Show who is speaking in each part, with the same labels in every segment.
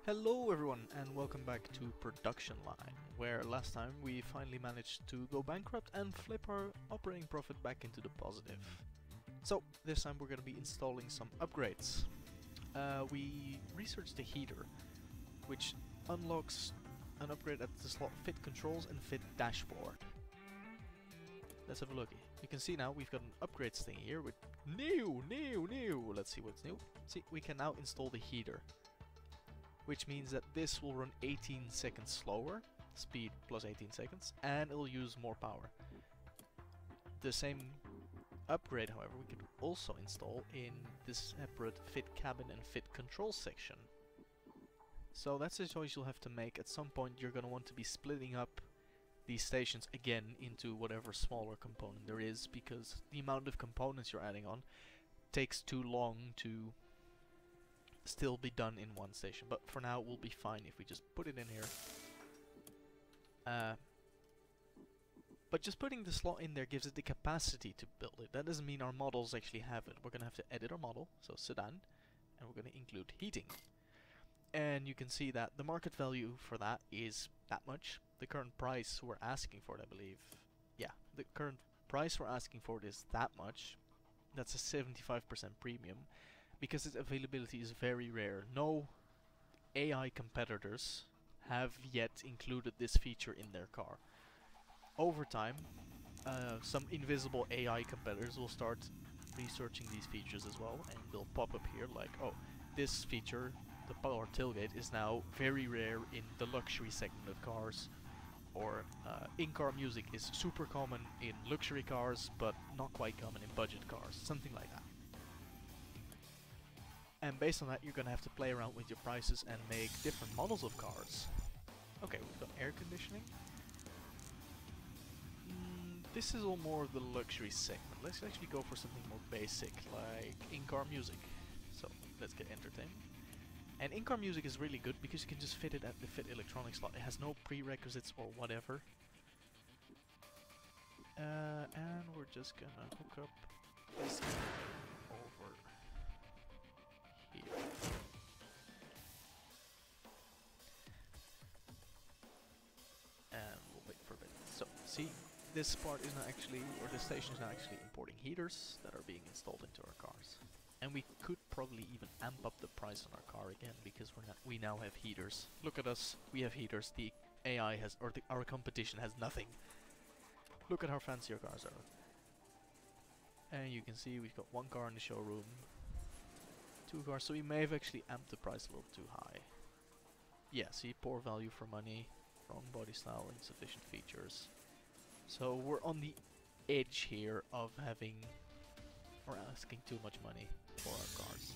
Speaker 1: Hello everyone and welcome back to Production Line, where last time we finally managed to go bankrupt and flip our operating profit back into the positive. So this time we're going to be installing some upgrades. We researched the heater, which unlocks an upgrade at the slot Fit Controls and Fit Dashboard. Let's have a look. You can see now we've got an upgrades thing here with new. Let's see what's new. See, we can now install the heater, which means that this will run 18 seconds slower, speed plus 18 seconds, and it'll use more power. The same upgrade, however, we could also install in this separate Fit Cabin and Fit Control section. So that's a choice you'll have to make. At some point you're going to want to be splitting up these stations again into whatever smaller component there is, because the amount of components you're adding on takes too long to still be done in one station. But for now we'll be fine if we just put it in here. But just putting the slot in there gives it the capacity to build it. That doesn't mean our models actually have it. We're gonna have to edit our model, so sedan, and we're gonna include heating. And you can see that the market value for that is that much. The current price we're asking for it, I believe. Yeah, the current price we're asking for it is that much. That's a 75% premium, because its availability is very rare. No AI competitors have yet included this feature in their car. Over time, some invisible AI competitors will start researching these features as well, and they'll pop up here like, oh, this feature, the power tailgate, is now very rare in the luxury segment of cars, or in-car music is super common in luxury cars but not quite common in budget cars, something like that. And based on that you're gonna have to play around with your prices and make different models of cars. Okay, we've got air conditioning. This is all more the luxury segment. Let's actually go for something more basic, like in-car music. So let's get entertainment. And in-car music is really good because you can just fit it at the Fit Electronics slot. It has no prerequisites or whatever. And we're just gonna hook up this over here. And we'll wait for a bit. So, see, this part is not actually, or this station is not actually importing heaters that are being installed into our cars. And we could probably even amp up the price on our car again, because we now have heaters. Look at us, we have heaters. The AI has, or our competition has nothing. Look at how fancy our cars are. And you can see we've got one car in the showroom, two cars, so we may have actually amped the price a little too high. Yeah, see, poor value for money, wrong body style, insufficient features. So we're on the edge here of having, or asking too much money for our cars.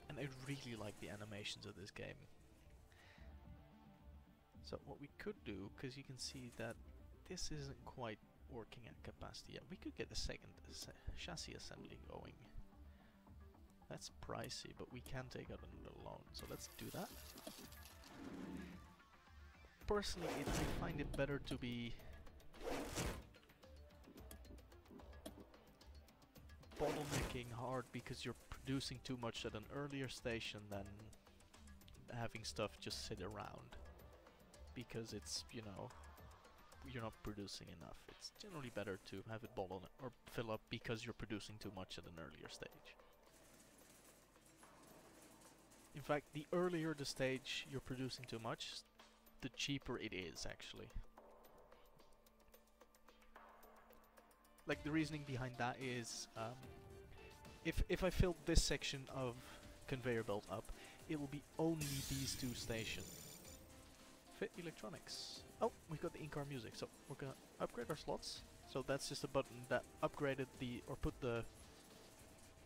Speaker 1: And I really like the animations of this game. So what we could do, because you can see that this isn't quite working at capacity yet, we could get a second chassis assembly going. That's pricey, but we can take out another loan, so let's do that. Personally, I find it better to be bottlenecking hard because you're producing too much at an earlier station than having stuff just sit around. Because it's, you know, you're not producing enough. It's generally better to have it bottleneck or fill up because you're producing too much at an earlier stage. In fact, the earlier the stage you're producing too much, the cheaper it is, actually. Like, the reasoning behind that is, if I fill this section of conveyor belt up, it will be only these two stations. Fit Electronics. Oh, we've got the in-car music, so we're gonna upgrade our slots. So that's just a button that upgraded the, or put the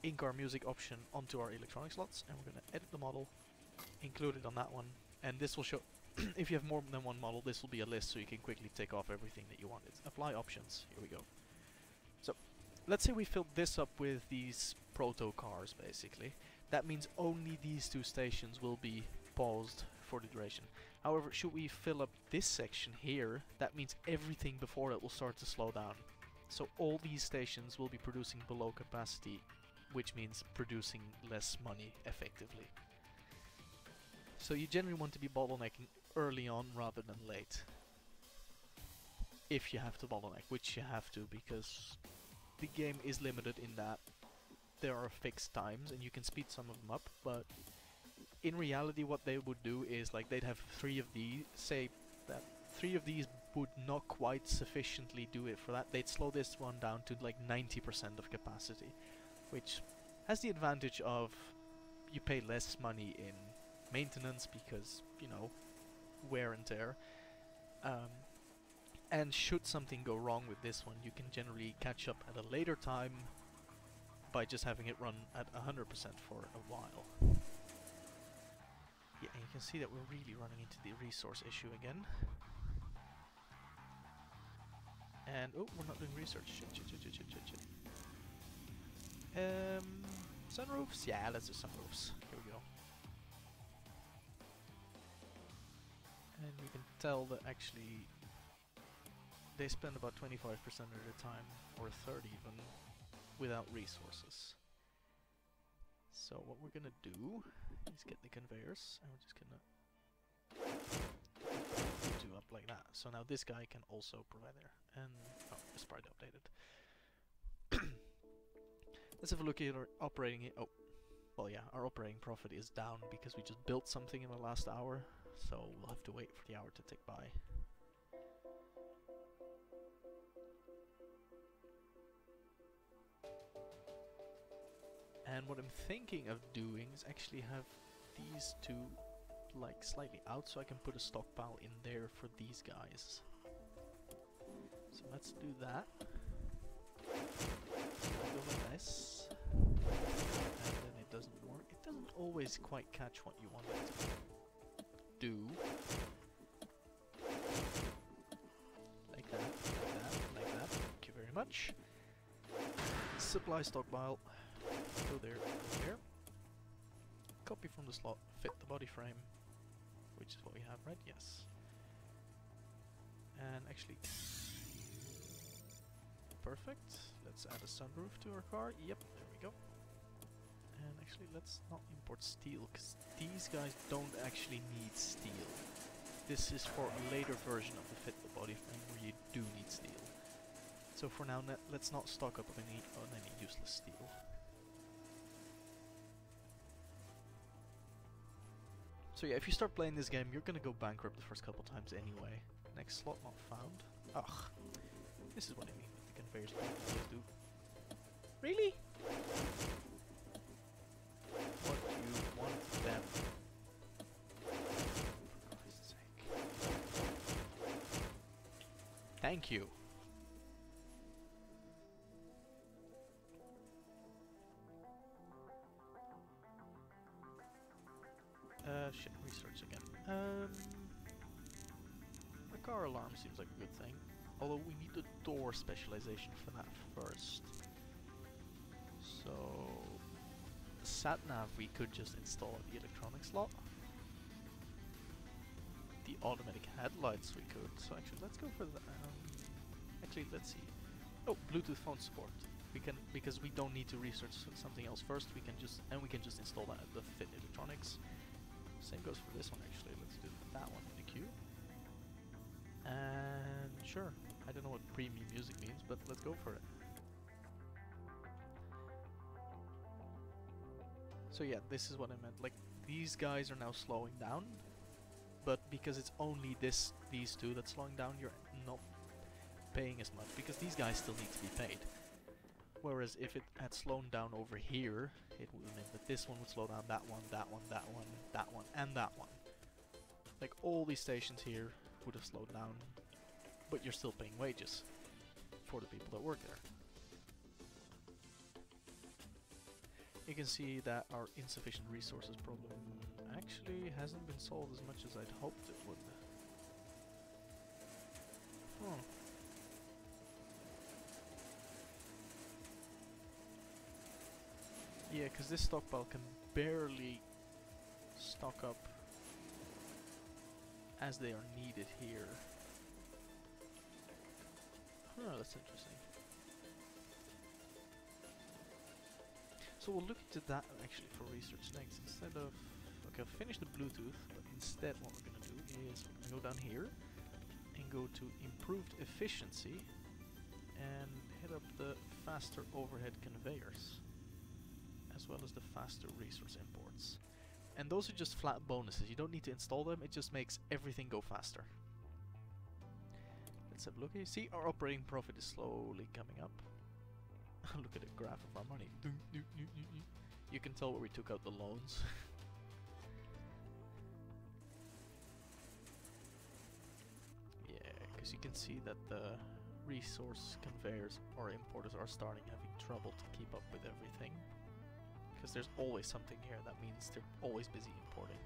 Speaker 1: in-car music option onto our electronic slots, and we're gonna edit the model, include it on that one, and this will show, if you have more than one model, this will be a list so you can quickly take off everything that you wanted. Apply options, here we go. So, let's say we filled this up with these proto cars, basically. That means only these two stations will be paused for the duration. However, should we fill up this section here, that means everything before it will start to slow down. So all these stations will be producing below capacity, which means producing less money effectively. So you generally want to be bottlenecking early on rather than late. If you have to bottleneck, which you have to, because the game is limited in that there are fixed times and you can speed some of them up, but in reality what they would do is like they'd have 3 of these, say that 3 of these would not quite sufficiently do it for that. They'd slow this one down to like 90% of capacity, which has the advantage of you pay less money in maintenance because, you know, wear and tear. And should something go wrong with this one, you can generally catch up at a later time by just having it run at 100% for a while. Yeah, and you can see that we're really running into the resource issue again. And, oh, we're not doing research. Shit. Sunroofs? Yeah, let's do sunroofs. Here we go. And we can tell that actually they spend about 25% of their time, or 30 even, without resources. So what we're gonna do is get the conveyors, and we're just gonna do up like that. So now this guy can also provide there. And oh, the sprite updated. Let's have a look at our operating. Oh, well, yeah, our operating profit is down because we just built something in the last hour. So we'll have to wait for the hour to tick by. And what I'm thinking of doing is actually have these two like slightly out so I can put a stockpile in there for these guys. So let's do that. Go like this. And then it doesn't work. It doesn't always quite catch what you want it to do. Like that, like that, like that. Thank you very much. Supply stockpile. Go there, go there. Copy from the slot, fit the body frame, which is what we have, right? Yes. And actually, perfect. Let's add a sunroof to our car. Yep, there we go. And actually, let's not import steel, because these guys don't actually need steel. This is for a later version of the fit the body frame where you do need steel. So for now, let's not stock up on any useless steel. So yeah, if you start playing this game, you're gonna go bankrupt the first couple times anyway. Next slot not found. Ugh. This is what I mean with the conveyors don't always do. Really? What do you want them? For Christ's sake. Thank you. Shit, research again. The car alarm seems like a good thing. Although we need the door specialization for that first. So... the sat-nav we could just install at the electronics slot. The automatic headlights we could. So actually, let's go for the... actually, let's see. Oh, Bluetooth phone support. We can, because we don't need to research something else first, we can just install that at the Fit Electronics. Same goes for this one actually. Let's do that one in the queue. And sure, I don't know what premium music means, but let's go for it. So yeah, this is what I meant. Like, these guys are now slowing down, but because it's only these two that's slowing down, you're not paying as much, because these guys still need to be paid. Whereas if it had slowed down over here, it would have meant that this one would slow down, that one, that one, that one, that one, and that one. Like, all these stations here would have slowed down, but you're still paying wages for the people that work there. You can see that our insufficient resources problem actually hasn't been solved as much as I'd hoped it would. Huh. Yeah, because this stockpile can barely stock up as they are needed here. Huh, that's interesting. So we'll look into that actually for research next. Instead of... Okay, I'll finish the Bluetooth, but instead what we're gonna do is we're gonna go down here and go to improved efficiency and hit up the faster overhead conveyors as well as the faster resource imports. And those are just flat bonuses, you don't need to install them, it just makes everything go faster. Let's have a look here. See, our operating profit is slowly coming up. Look at the graph of our money. You can tell where we took out the loans. Yeah, because you can see that the resource conveyors or importers are starting having trouble to keep up with everything. Because there's always something here, that means they're always busy importing.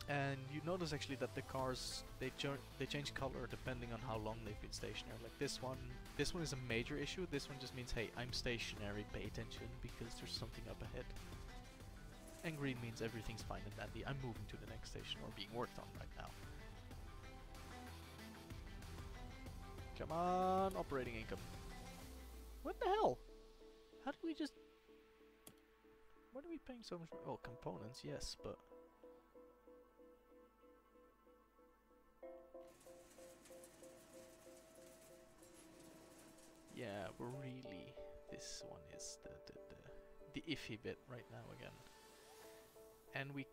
Speaker 1: And you notice actually that the cars, they change color depending on how long they've been stationary. Like this one is a major issue. This one just means, hey, I'm stationary, pay attention because there's something up ahead. And green means everything's fine and dandy. I'm moving to the next station or being worked on right now. Come on, operating income. What the hell? How do we just... Why are we paying so much? Oh, components, yes, but... Yeah, we're really... This one is the iffy bit right now again. And we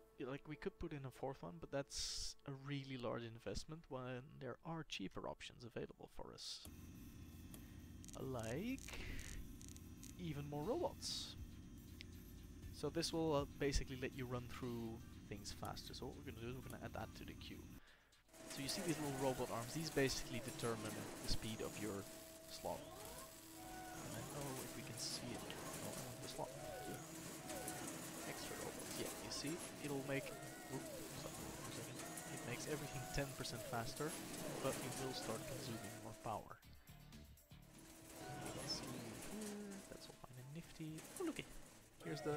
Speaker 1: could put in a fourth one, but that's a really large investment when there are cheaper options available for us. Like... even more robots. So this will basically let you run through things faster. So what we're going to do is we're going to add that to the queue. So you see these little robot arms, these basically determine the speed of your slot. And I know if we can see it on the slot. Extra robots, yeah, you see, it'll make... Oops, sorry, for a second. It makes everything 10% faster, but it will start consuming more power. You can see here, that's all fine and nifty. Oh, look it! Here's the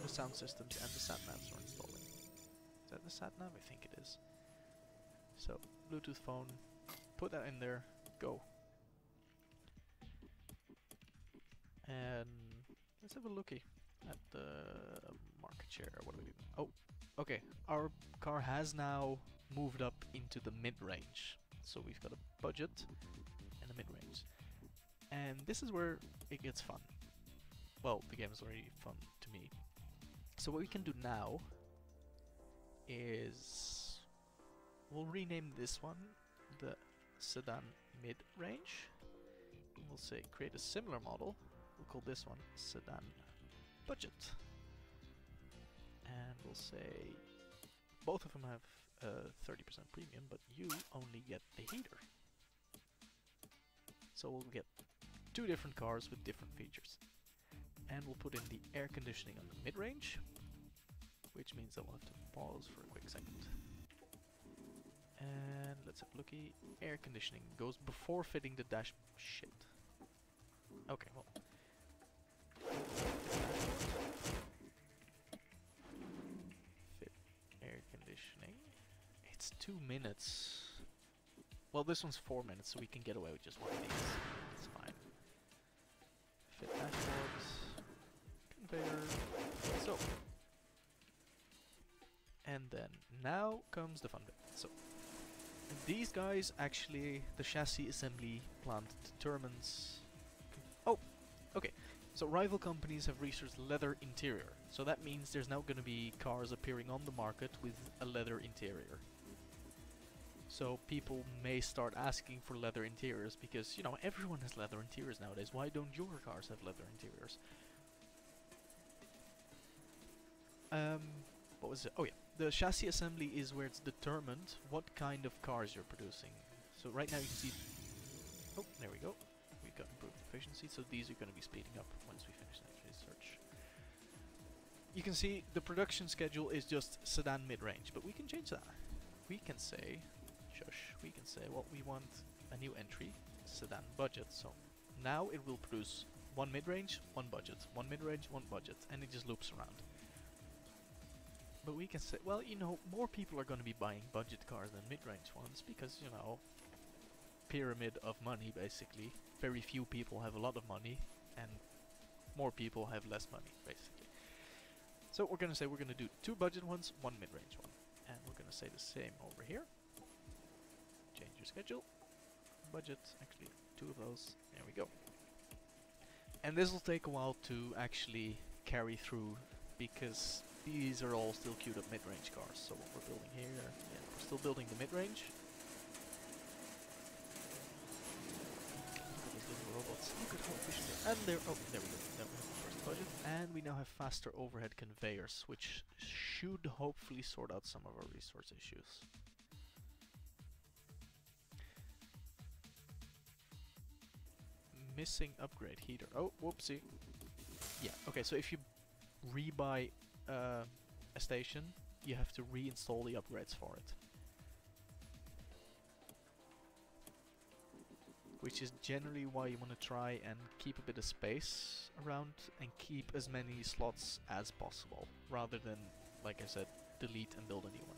Speaker 1: sound systems and the sat-navs are installing. Is that the sat-nav? I think it is. So, Bluetooth phone, put that in there, go. And let's have a looky at the market share. What do we do? Oh, okay. Our car has now moved up into the mid-range. So we've got a budget and a mid-range. And this is where it gets fun. Well, the game is already fun to me. So what we can do now is we'll rename this one the sedan mid-range. We'll say create a similar model. We'll call this one sedan budget. And we'll say both of them have 30% premium, but you only get the heater. So we'll get two different cars with different features. And we'll put in the air conditioning on the mid-range, which means that we'll have to pause for a quick second. And let's have a looky. Air conditioning goes before fitting the dash... Shit. Okay, well. Fit air conditioning. It's 2 minutes. Well, this one's 4 minutes, so we can get away with just one of these. It's fine. Fit dashboards. Conveyor. So. And then, now comes the fun bit. So. These guys actually, the chassis assembly plant determines... Oh, okay. So rival companies have researched leather interior. So that means there's now going to be cars appearing on the market with a leather interior. So people may start asking for leather interiors because, you know, everyone has leather interiors nowadays. Why don't your cars have leather interiors? What was it? Oh yeah. The chassis assembly is where it's determined what kind of cars you're producing. So right now you can see... Oh, there we go. We got improved efficiency, so these are going to be speeding up once we finish that research. You can see the production schedule is just sedan mid-range, but we can change that. We can say... Shush. We can say, well, we want a new entry, sedan budget. So now it will produce one mid-range, one budget, one mid-range, one budget, and it just loops around. But we can say, well, you know, more people are going to be buying budget cars than mid-range ones because, you know, pyramid of money, basically. Very few people have a lot of money. and more people have less money, basically. So we're gonna say we're gonna do 2 budget ones, 1 mid-range one. And we're gonna say the same over here. Change your schedule. Budget, actually 2 of those. There we go. And this will take a while to actually carry through, because these are all still queued up mid-range cars. So what we're building here, yeah, we're still building the mid-range. Look at these little robots. Look at how efficient they are. And there, oh, there we go. There we have the first budget. And we now have faster overhead conveyors, which should hopefully sort out some of our resource issues. Missing upgrade heater. Oh, whoopsie. Yeah, okay, so if you rebuy a station, you have to reinstall the upgrades for it. Which is generally why you want to try and keep a bit of space around and keep as many slots as possible, rather than, like I said, delete and build a new one.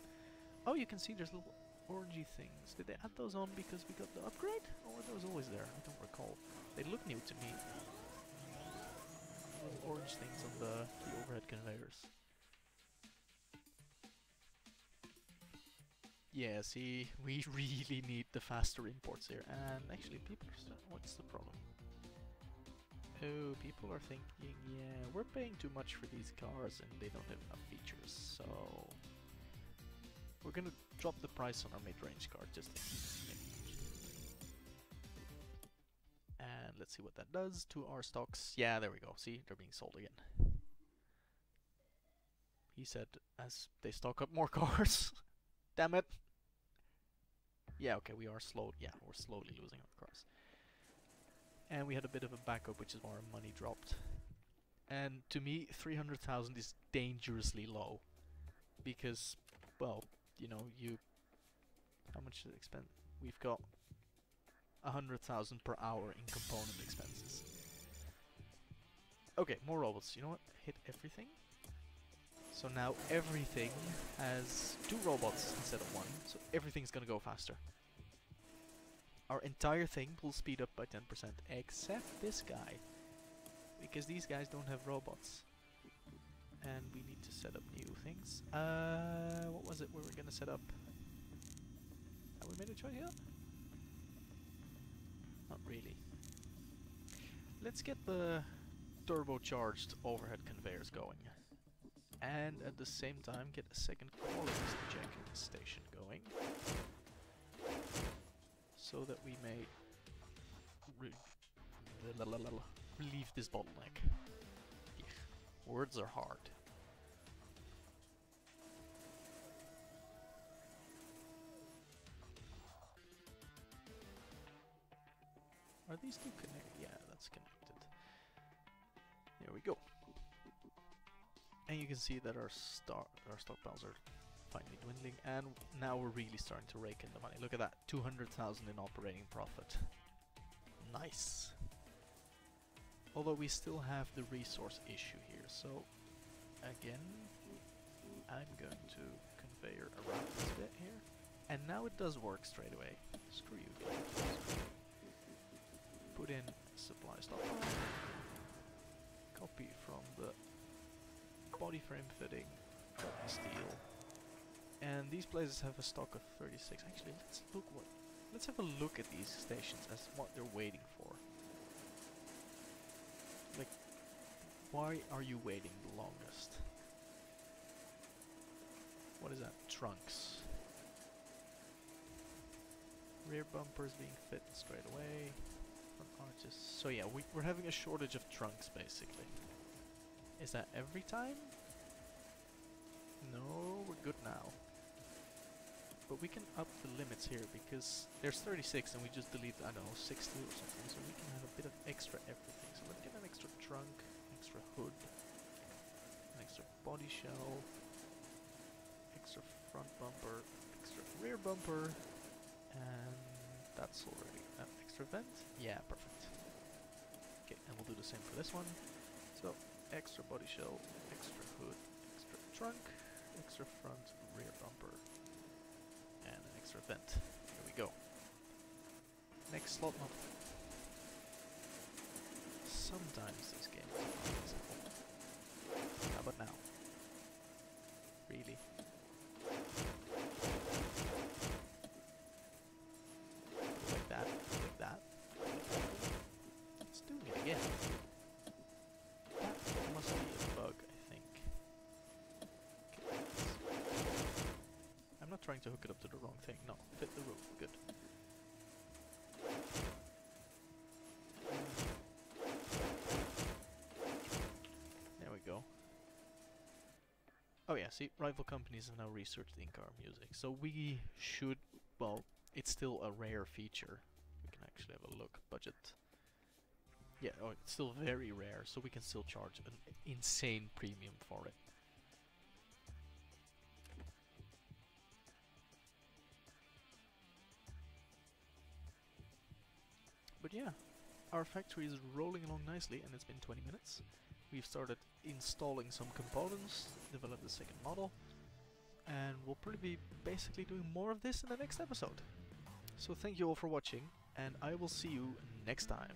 Speaker 1: Oh, you can see there's little orangey things. Did they add those on because we got the upgrade? Or were those always there? I don't recall. They look new to me. Little orange things on the overhead conveyors. Yeah, see, we really need the faster imports here. And actually, people are what's the problem? Oh, people are thinking, yeah, we're paying too much for these cars and they don't have enough features, so we're gonna drop the price on our mid-range car just to keep it. And let's see what that does to our stocks. Yeah, there we go. See, they're being sold again. He said as they stock up more cars. Damn it. Yeah, okay, we are slow. Yeah, we're slowly losing our cars. And we had a bit of a backup, which is why our money dropped. And to me, 300,000 is dangerously low. Because, well, you know, how much is expense? We've got 100,000 per hour in component expenses. Okay, more robots. You know what? Hit everything. So now everything has 2 robots instead of 1, so everything's gonna go faster. Our entire thing will speed up by 10%, except this guy, because these guys don't have robots. And we need to set up new things. What was it we were gonna set up? Have we made a choice yet? Not really. Let's get the turbocharged overhead conveyors going. And at the same time get a second quality check station going, so that we may relieve this bottleneck. Words are hard. Are these two connected? Yeah, that's connected. There we go. And you can see that our stockpiles are finally dwindling, and now we're really starting to rake in the money. Look at that, 200,000 in operating profit. Nice. Although we still have the resource issue here, so again, I'm going to conveyor around this bit here, and now it does work straight away. Screw you. Put in supply stockpile. Copy from the body frame fitting, steel, and these places have a stock of 36. Actually, let's have a look at these stations as what they're waiting for. Like, why are you waiting the longest? What is that? Trunks. Rear bumpers being fit straight away. Front arches. So yeah, we're having a shortage of trunks basically. Is that every time? No, we're good now. But we can up the limits here because there's 36 and we just delete, I don't know, 60 or something. So we can have a bit of extra everything. So let's get an extra trunk, extra hood, an extra body shell, extra front bumper, extra rear bumper, and that's already an extra vent. Yeah, perfect. Okay, and we'll do the same for this one. So extra body shell, extra hood, extra trunk, extra front rear bumper, and an extra vent. Here we go. Next slot not. So sometimes this game is not simple. How about now? Really? Like that, like that. It's doing it again. That must be a bug, I think. Okay, I'm not trying to hook it up to the wrong thing. No, fit the roof. Good. There we go. Oh yeah, see, rival companies have now researched in-car music, so we should, well, it's still a rare feature. We can actually have a look. Budget. Yeah, oh, it's still very rare, so we can still charge an insane premium for it. But yeah, our factory is rolling along nicely, and it's been 20 minutes. We've started installing some components, developed the second model, and we'll probably be basically doing more of this in the next episode. So thank you all for watching, and I will see you next time.